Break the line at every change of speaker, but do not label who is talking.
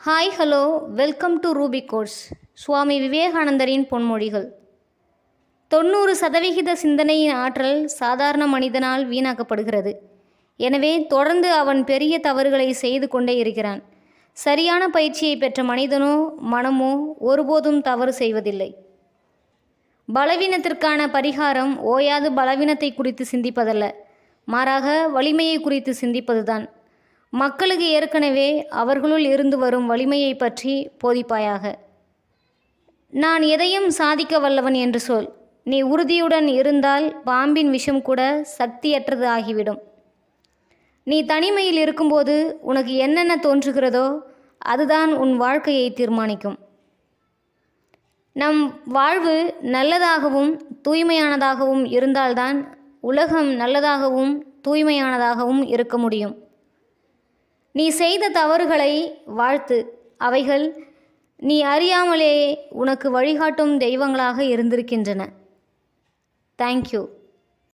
Hi hello welcome to Ruby course. Swami விவேகானந்தரின் பொன்மொழிகள். 90% சிந்தனையின் ஆற்றல் சாதாரண மனிதனால் வீணாக்கப்படுகிறது. எனவே தொடர்ந்து அவன் பெரிய தவறுகளை செய்து கொண்டே இருக்கிறான். சரியான பயிற்சியை பெற்ற மனிதனோ மனமோ ஒருபோதும் தவறு செய்வதில்லை. பலவீனத்திற்கான பரிகாரம் ஓயாது பலவீனத்தை குறித்து சிந்திப்பதல்ல, மாறாக வலிமையை குறித்து சிந்திப்பதுதான். மக்களுக்கு ஏற்கனவே அவர்களுள் இருந்து வரும் வலிமையை பற்றி போதிப்பாயாக. நான் எதையும் சாதிக்க வல்லவன் என்று சொல். நீ உறுதியுடன் இருந்தால் பாம்பின் விஷம் கூட சக்தியற்றது ஆகிவிடும். நீ தனிமையில் இருக்கும்போது உனக்கு என்னென்ன தோன்றுகிறதோ அதுதான் உன் வாழ்க்கையை தீர்மானிக்கும். நம் வாழ்வு நல்லதாகவும் தூய்மையானதாகவும் இருந்தால்தான் உலகம் நல்லதாகவும் தூய்மையானதாகவும் இருக்க முடியும். நீ செய்த தவறுகளை வாழ்த்து. அவைகள் நீ அறியாமலே உனக்கு வழிகாட்டும் தெய்வங்களாக இருந்திருக்கின்றன. தேங்க்யூ.